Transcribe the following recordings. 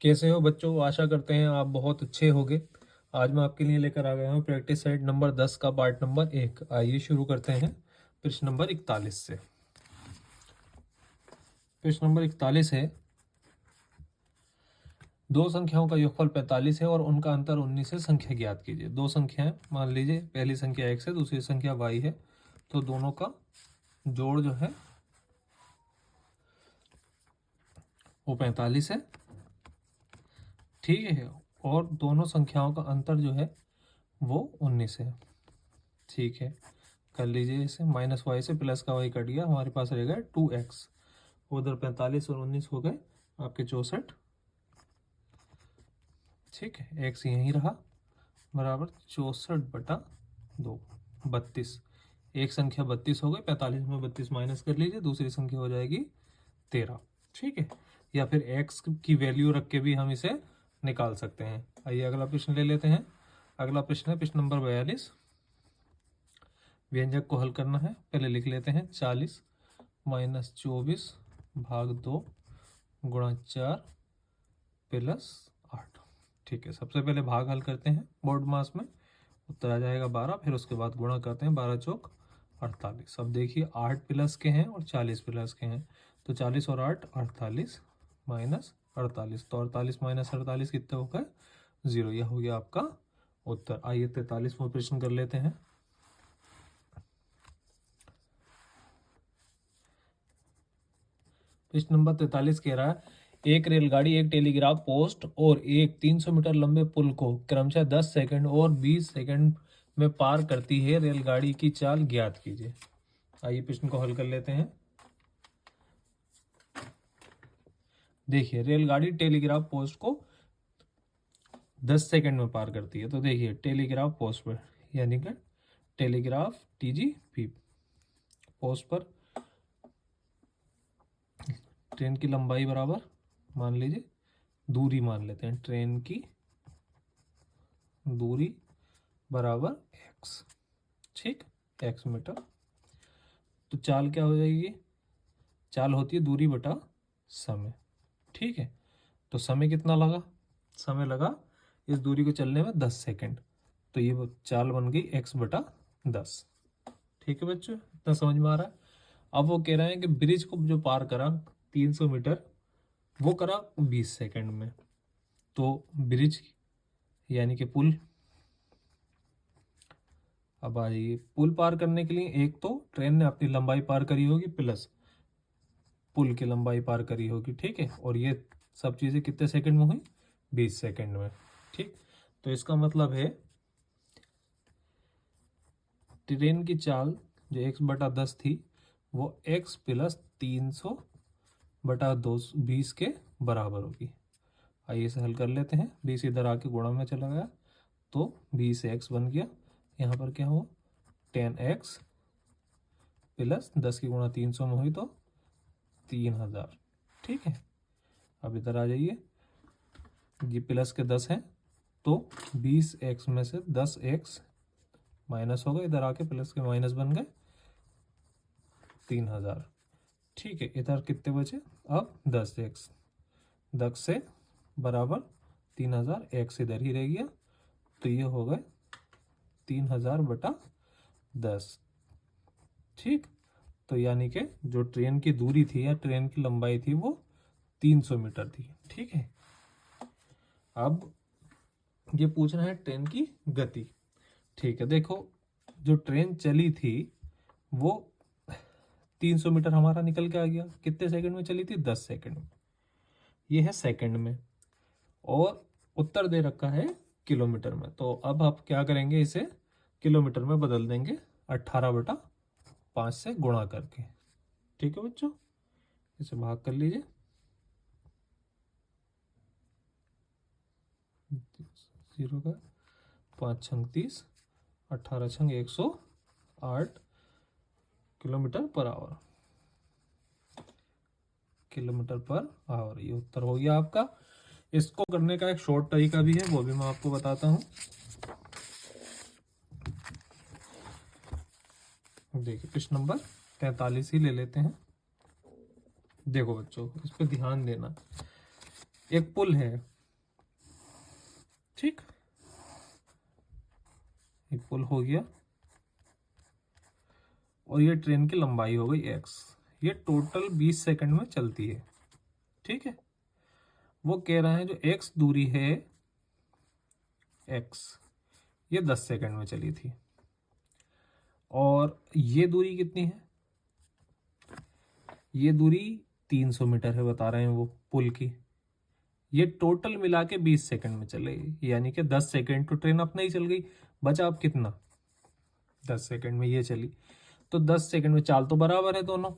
कैसे हो बच्चों? आशा करते हैं आप बहुत अच्छे होंगे। आज मैं आपके लिए लेकर आ गया हूँ प्रैक्टिस सेट नंबर 10 का पार्ट नंबर 1। आइए शुरू करते हैं प्रश्न नंबर 41 से। प्रश्न नंबर 41 है, दो संख्याओं का योगफल 45 है और उनका अंतर 19 है, संख्या ज्ञात कीजिए। दो संख्याएं मान लीजिए, पहली संख्या x है, दूसरी संख्या y है, तो दोनों का जोड़ जो है वो 45 है, ठीक है। और दोनों संख्याओं का अंतर जो है वो 19 है, ठीक है। कर लीजिए इसे, माइनस वाई से प्लस का वाई कट गया, हमारे पास रह गया 2x। उधर 45 और 19 हो गए आपके 64, ठीक है। x यहीं रहा, बराबर 64/2, 32। एक संख्या 32 हो गई, 45 में 32 माइनस कर लीजिए, दूसरी संख्या हो जाएगी 13, ठीक है। या फिर x की वैल्यू रख के भी हम इसे निकाल सकते हैं। आइए अगला प्रश्न ले लेते हैं। अगला प्रश्न है प्रश्न नंबर 42। व्यंजक को हल करना है। पहले लिख लेते हैं 40 माइनस 24 भाग 2 गुणा 4 प्लस 8, ठीक है। सबसे पहले भाग हल करते हैं बोर्ड मास में, उत्तर आ जाएगा 12। फिर उसके बाद गुणा करते हैं, 12 चौक 48। अब देखिए 8 प्लस के हैं और 40 प्लस के हैं, तो 40 और 8 48 माइनस 48, तो 48 माइनस 48 कितने हो गए? 0। यह हो गया आपका उत्तर। आइए 43वां प्रश्न कर लेते हैं। प्रश्न नंबर 43 कह रहा है, एक रेलगाड़ी, एक टेलीग्राफ पोस्ट और एक 300 मीटर लंबे पुल को क्रमशः 10 सेकंड और 20 सेकंड में पार करती है। रेलगाड़ी की चाल ज्ञात कीजिए। आइए प्रश्न को हल कर लेते हैं। देखिए रेलगाड़ी टेलीग्राफ पोस्ट को 10 सेकंड में पार करती है, तो देखिए टेलीग्राफ पोस्ट पर, यानी कि टेलीग्राफ TGP पोस्ट पर ट्रेन की लंबाई बराबर, मान लीजिए दूरी मान लेते हैं, ट्रेन की दूरी बराबर x, ठीक, x मीटर। तो चाल क्या हो जाएगी? चाल होती है दूरी बटा समय, ठीक है। तो समय कितना लगा? समय लगा इस दूरी को चलने में 10 सेकंड, तो ये चाल बन गई x/10, ठीक है बच्चों, इतना समझ में आ रहा है। अब वो कह रहे हैं कि ब्रिज को जो पार करा 300 मीटर, वो करा 20 सेकंड में। तो ब्रिज यानी कि पुल, अब आ जाइए, पुल पार करने के लिए एक तो ट्रेन ने अपनी लंबाई पार करी होगी प्लस पुल की लंबाई पार करी होगी, ठीक है। और ये सब चीज़ें कितने सेकंड में हुई? 20 सेकंड में, ठीक। तो इसका मतलब है ट्रेन की चाल जो x/10 थी वो x प्लस 300/20 के बराबर होगी। आइए इसे हल कर लेते हैं। 20 इधर आके गुणा में चला गया, तो 20x बन गया। यहाँ पर क्या हुआ? 10x प्लस 10 की गुणा 300 में हुई तो 3000, ठीक है। अब इधर आ जाइए, ये प्लस के 10 हैं, तो 20x में से 10x माइनस हो गए, इधर आके प्लस के माइनस बन गए 3000, ठीक है। इधर कितने बचे? अब 10x, 10 से बराबर 3000, x इधर ही रह गया, तो ये हो गए 3000/10, ठीक। तो यानी कि जो ट्रेन की दूरी थी या ट्रेन की लंबाई थी वो 300 मीटर थी, ठीक है। अब ये पूछना है ट्रेन की गति, ठीक है। देखो जो ट्रेन चली थी वो 300 मीटर हमारा निकल के आ गया, कितने सेकंड में चली थी? 10 सेकंड में। ये है सेकंड में, और उत्तर दे रखा है किलोमीटर में। तो अब आप क्या करेंगे, इसे किलोमीटर में बदल देंगे 18/5 से गुणा करके, ठीक है बच्चों। इसे भाग कर लीजिए, 0 का 5 छंग 30, 18 छंग 108 kilometre per hour, kilometre per hour. ये उत्तर हो गया आपका। इसको करने का एक शॉर्ट तरीका भी है, वो भी मैं आपको बताता हूँ। देखिए प्रश्न नंबर 43 ही ले लेते हैं। देखो बच्चों, इस पर ध्यान देना। एक पुल है, ठीक, ये पुल हो गया और ये ट्रेन की लंबाई हो गई x। ये टोटल 20 सेकंड में चलती है। ठीक है, वो कह रहे हैं जो x दूरी है x, ये 10 सेकंड में चली थी। और ये दूरी कितनी है? ये दूरी 300 मीटर है बता रहे हैं वो पुल की। ये टोटल मिला के 20 सेकंड में चलेगी, यानी कि 10 सेकंड तो ट्रेन अपना ही चल गई। बचा अब कितना? 10 सेकंड में ये चली, तो 10 सेकंड में चाल तो बराबर है दोनों।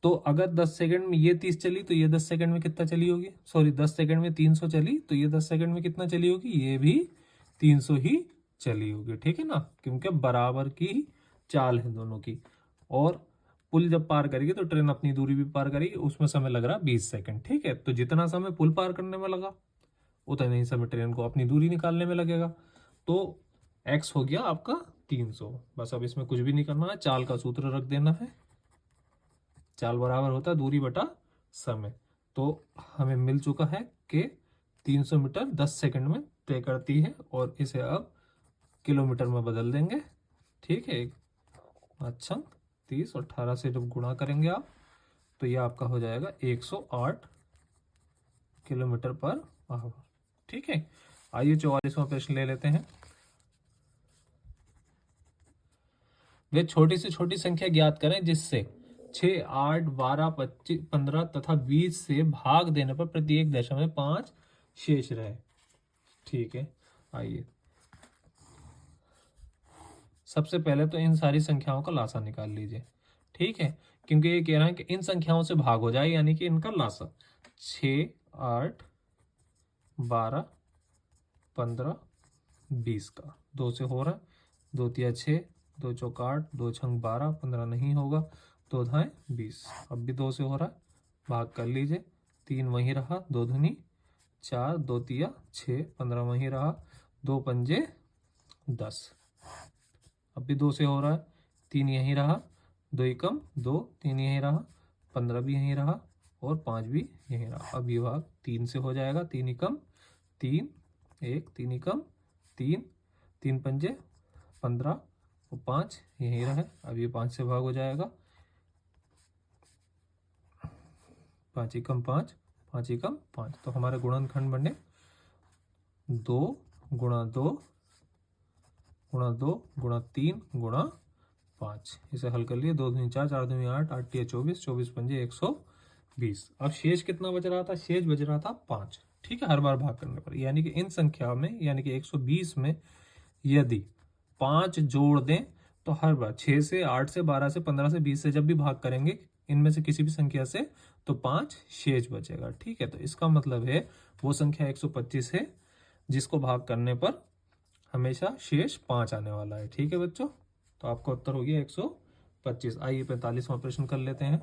तो अगर 10 सेकंड में ये 30 चली तो ये 10 सेकंड में कितना चली होगी? सॉरी, 10 सेकंड में 300 चली तो ये 10 सेकंड में कितना चली होगी? ये भी 300 ही चली होगी। ठीक है ना, क्योंकि बराबर की चाल है दोनों की। और पुल जब पार करेगी तो ट्रेन अपनी दूरी भी पार करेगी, उसमें समय लग रहा है 20 सेकंड। ठीक है, तो जितना समय पुल पार करने में लगा उतना ही समय ट्रेन को अपनी दूरी निकालने में लगेगा। तो x हो गया आपका 300। बस अब इसमें कुछ भी नहीं करना है, चाल का सूत्र रख देना है। चाल बराबर होता है दूरी बटा समय। तो हमें मिल चुका है कि 300 मीटर 10 सेकंड में तय करती है, और इसे अब किलोमीटर में बदल देंगे। ठीक है, 5 30 और 18 से जब गुणा करेंगे आप तो ये आपका हो जाएगा 108 किलोमीटर पर आवर। ठीक है, आइए 44वां प्रश्न ले लेते हैं। वे छोटी से छोटी संख्या ज्ञात करें जिससे 6, 8, 12, 25, 15 तथा 20 से भाग देने पर प्रत्येक दशा में 5 शेष रहे। ठीक है, आइए सबसे पहले तो इन सारी संख्याओं का लासा निकाल लीजिए। ठीक है, क्योंकि ये कह रहा है कि इन संख्याओं से भाग हो जाए, यानी कि इनका लासा 6, 8, 12, 15, 20 का 2 से हो रहा है। 2 तिया 6, 2 चौक 8, 2 छंग 12, 15 नहीं होगा, 2 धाए 20। अब भी 2 से हो रहा है, भाग कर लीजिए। 3 वहीं रहा, 2 दूनी 4, 2 तिया 6, 15 वहीं रहा, 2 पंजे 10। अब भी 2 से हो रहा है, 3 यहीं रहा, 2 एकम 2, 3 यहीं रहा, 15 भी यहीं रहा और 5 भी यहीं रहा। अब ये भाग 3 से हो जाएगा, 3 एकम 3, 1, 3 एकम 3, 3 पंजे 15 और 5 यहीं रहे। अब ये 5 से भाग हो जाएगा, 5 एकम 5, 5 एकम 5। तो हमारे गुणनखंड बने 2 गुणा 2 गुणा 2 गुणा 3 गुणा 5। इसे हल कर लिए, 2 दूनी 4, 4 दूनी 8, 8 तिया 24, 24 पंजे 120। अब शेष कितना बच रहा था? शेष बच रहा था 5। ठीक है, हर बार भाग करने पर, यानी कि इन संख्या में, यानी कि 120 में यदि 5 जोड़ दें तो हर बार 6 से, 8 से, 12 से, 15 से, 20 से जब भी भाग करेंगे इनमें से किसी भी संख्या से तो 5 शेष बचेगा। ठीक है, तो इसका मतलब है वो संख्या 125 है जिसको भाग करने पर हमेशा शेष 5 आने वाला है। ठीक है बच्चों, तो आपका उत्तर हो गया 125। आइए 45वां प्रश्न कर लेते हैं।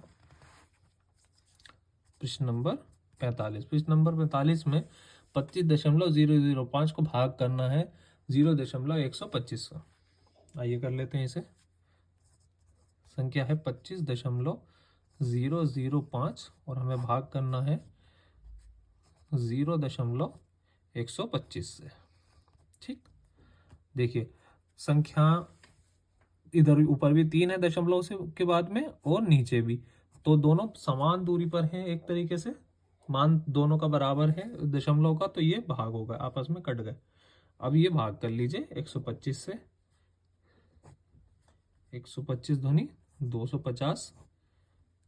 प्रश्न नंबर 45। प्रश्न नंबर 45 में 25.005 को भाग करना है 0.125 का। आइए कर लेते हैं इसे। संख्या है 25.005 और हमें भाग करना है 0.125 से। ठीक, देखिए संख्या इधर ऊपर भी 3 है दशमलव से के बाद में और नीचे भी, तो दोनों समान दूरी पर हैं एक तरीके से, मान दोनों का बराबर है दशमलव का, तो ये भाग हो गए, आपस में कट गए। अब ये भाग कर लीजिए 125 से, 125 दूनी 250।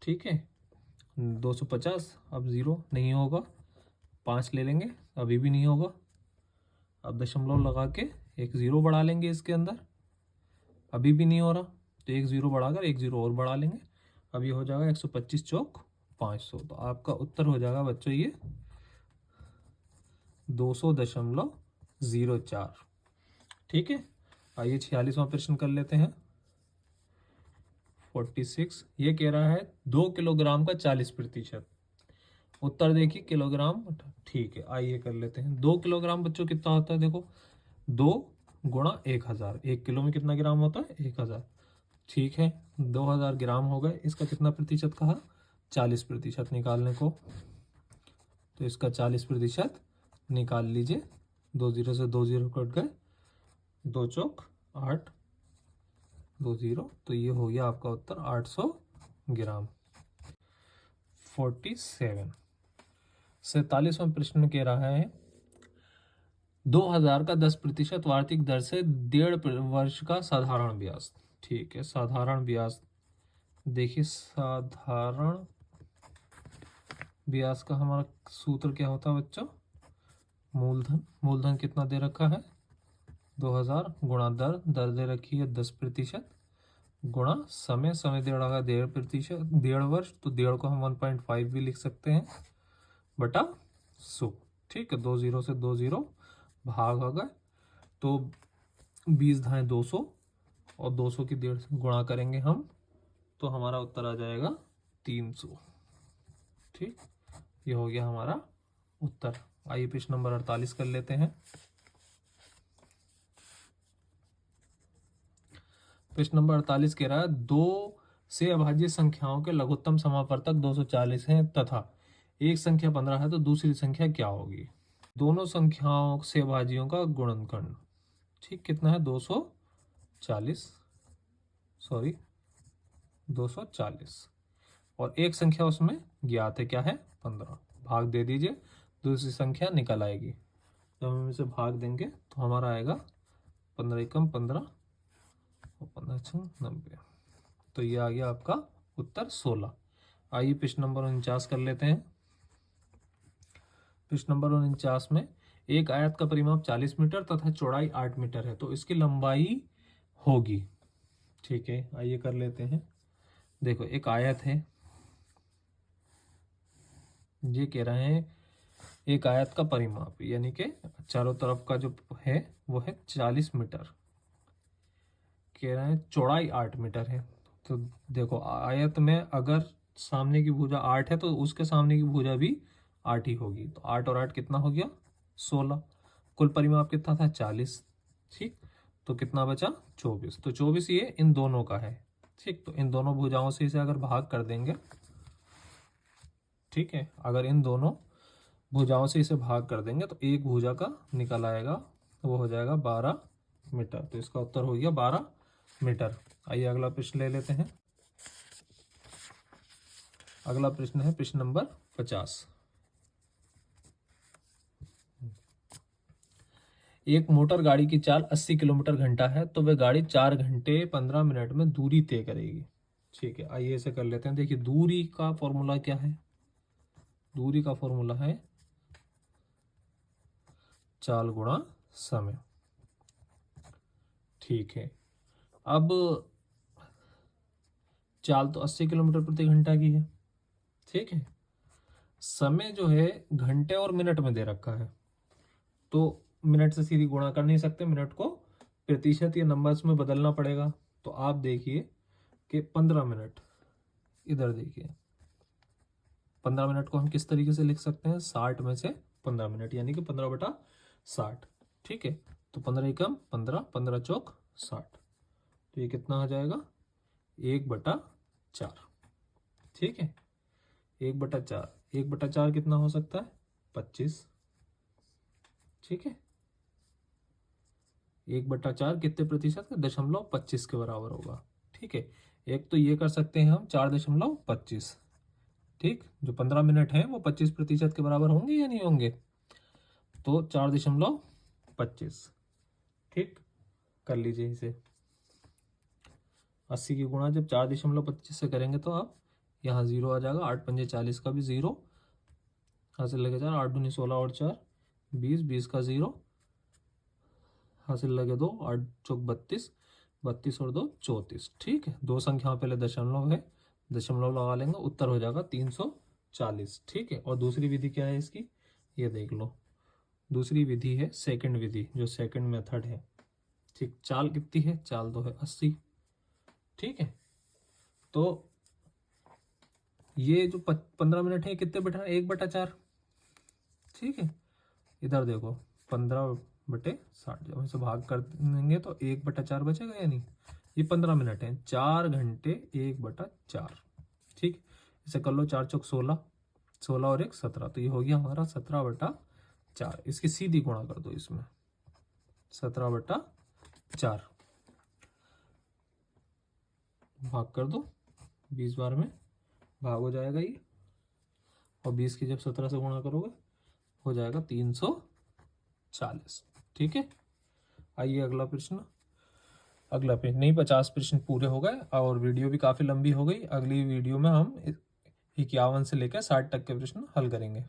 ठीक है, 250। अब 0 नहीं होगा, 5 ले लेंगे, अभी भी नहीं होगा। अब दशमलव लगा के एक 0 बढ़ा लेंगे इसके अंदर, अभी भी नहीं हो रहा, तो एक 0 बढ़ाकर एक 0 और बढ़ा लेंगे। अब ये हो जाएगा 125 चौक 500। तो आपका उत्तर हो जाएगा बच्चों ये 200.04। ठीक है, आइए 46वां प्रश्न कर लेते हैं। 46 ये कह रहा है 2 किलोग्राम का 40%। उत्तर देखिए किलोग्राम। ठीक है, आइए कर लेते हैं। 2 किलोग्राम बच्चों कितना होता है? देखो 2 गुणा 1000, 1 किलो में कितना ग्राम होता है? 1000। ठीक है, 2000 ग्राम हो गए। इसका कितना प्रतिशत कहा? 40% निकालने को, तो इसका 40% निकाल लीजिए। 2 0 से 2 0 कट गए, 2 चौक 8, 2 0, तो ये हो गया आपका उत्तर 800 ग्राम। 47 47वां प्रश्न कह रहा है 2000 का 10% वार्षिक दर से 1.5 वर्ष का साधारण ब्याज। ठीक है, साधारण ब्याज देखिए, साधारण ब्याज का हमारा सूत्र क्या होता है बच्चों, मूलधन। मूलधन कितना दे रखा है 2000 गुणा दर, दर दे रखी है 10% गुणा समय, समय दे रखा है 1.5%, 1.5 वर्ष, तो 1.5 को हम 1.5 भी लिख सकते हैं बटा 100। ठीक है, 2 0 से 2 0 भाग आ गए, तो 20 धाए 200 और 200 की 1.5 से गुणा करेंगे हम, तो हमारा उत्तर आ जाएगा 300। ठीक, ये हो गया हमारा उत्तर। आइए प्रश्न नंबर 48 कर लेते हैं। प्रश्न नंबर 48 कह रहा है 2 से अभाज्य संख्याओं के लघुत्तम समापवर्तक 240 हैं तथा एक संख्या 15 है, तो दूसरी संख्या क्या होगी। दोनों संख्याओं से अभाज्यों का गुणनखंड, ठीक, कितना है 240, सॉरी 240, और एक संख्या उसमें ज्ञात है, क्या है 15। भाग दे दीजिए, दूसरी संख्या निकल आएगी। जब हम इसे भाग देंगे तो हमारा आएगा 15 एकम 15 और 15 छंग 90, तो ये आ गया आपका उत्तर 16। आइए प्रश्न नंबर 49 कर लेते हैं। प्रश्न नंबर 49 में एक आयत का परिमाप 40 मीटर तथा चौड़ाई 8 मीटर है, तो इसकी लंबाई होगी। ठीक है, आइए कर लेते हैं। देखो, एक आयत है, ये कह रहे हैं एक आयत का परिमाप, यानी कि चारों तरफ का जो है वो है 40 मीटर, कह रहे हैं चौड़ाई 8 मीटर है। तो देखो, आयत में अगर सामने की भुजा 8 है तो उसके सामने की भुजा भी 8 ही होगी, तो 8 और 8 कितना हो गया 16। कुल परिमाप कितना था 40। ठीक, तो कितना बचा 24, तो 24 ये इन दोनों का है। ठीक, तो इन दोनों भुजाओं से इसे अगर भाग कर देंगे, ठीक है, अगर इन दोनों भुजाओं से इसे भाग कर देंगे तो एक भुजा का निकल आएगा, वो हो जाएगा 12 मीटर, तो इसका उत्तर हो गया 12 मीटर। आइए अगला प्रश्न ले लेते हैं। अगला प्रश्न है प्रश्न नंबर 50। एक मोटर गाड़ी की चाल 80 किलोमीटर घंटा है, तो वह गाड़ी 4 घंटे 15 मिनट में दूरी तय करेगी। ठीक है, आइए इसे कर लेते हैं। देखिए, दूरी का फॉर्मूला क्या है, दूरी का फॉर्मूला है चाल गुणा समय। ठीक है, अब चाल तो 80 किलोमीटर प्रति घंटा की है। ठीक है, समय जो है घंटे और मिनट में दे रखा है, तो मिनट से सीधी गुणा कर नहीं सकते, मिनट को प्रतिशत या नंबर्स में बदलना पड़ेगा। तो आप देखिए कि 15 मिनट, इधर देखिए 15 मिनट को हम किस तरीके से लिख सकते हैं, 60 में से 15 मिनट, यानी कि 15 बटा 60। ठीक है, तो 15 एकम 15, 15 चौक 60, तो ये कितना आ जाएगा 1/4। ठीक है, 1/4, 1/4 कितना हो सकता है 25। ठीक है, 1/4 कितने प्रतिशत का, 0.25 के बराबर होगा। ठीक है, एक तो ये कर सकते हैं हम 4.25। ठीक, जो 15 मिनट है वो 25% के बराबर होंगे या नहीं होंगे, तो 4.25। ठीक, कर लीजिए इसे। 80 की गुणा जब 4.25 से करेंगे तो आप यहाँ 0 आ जाएगा, 8 पंजे 40 का भी 0, हासिल लगे 4, 8 दूनी 16 और 4 20, 20 का 0, हासिल लगे 2, 8 चौक 32, 32 और 2 34। ठीक है, दो संख्याओं पहले दशमलव है, दशमलव लगा लेंगे, उत्तर हो जाएगा 340। ठीक है, और दूसरी विधि क्या है इसकी, ये देख लो। दूसरी विधि है सेकंड विधि, जो सेकंड मेथड है। ठीक, चाल कितनी है, चाल तो है 80। ठीक है, तो ये जो 15 मिनट है कितने बटा 1/4। ठीक है, इधर देखो 15/60, जब इसे भाग कर देंगे तो 1/4 बचेगा या नहीं। ये 15 मिनट है, 4 घंटे 1/4। ठीक, इसे कर लो 4 चौक 16, 16 और 1 17, तो ये हो गया हमारा 17/4। 4, इसकी सीधी गुणा कर दो इसमें, 17/4 भाग कर दो 20 बार में, भाग हो जाएगा ये, और 20 की जब 17 से गुणा करोगे हो जाएगा 340। ठीक है, आइए अगला प्रश्न। अगला प्रश्न नहीं, 50 प्रश्न पूरे हो गए और वीडियो भी काफ़ी लंबी हो गई। अगली वीडियो में हम 51 से लेकर 60 तक के प्रश्न हल करेंगे।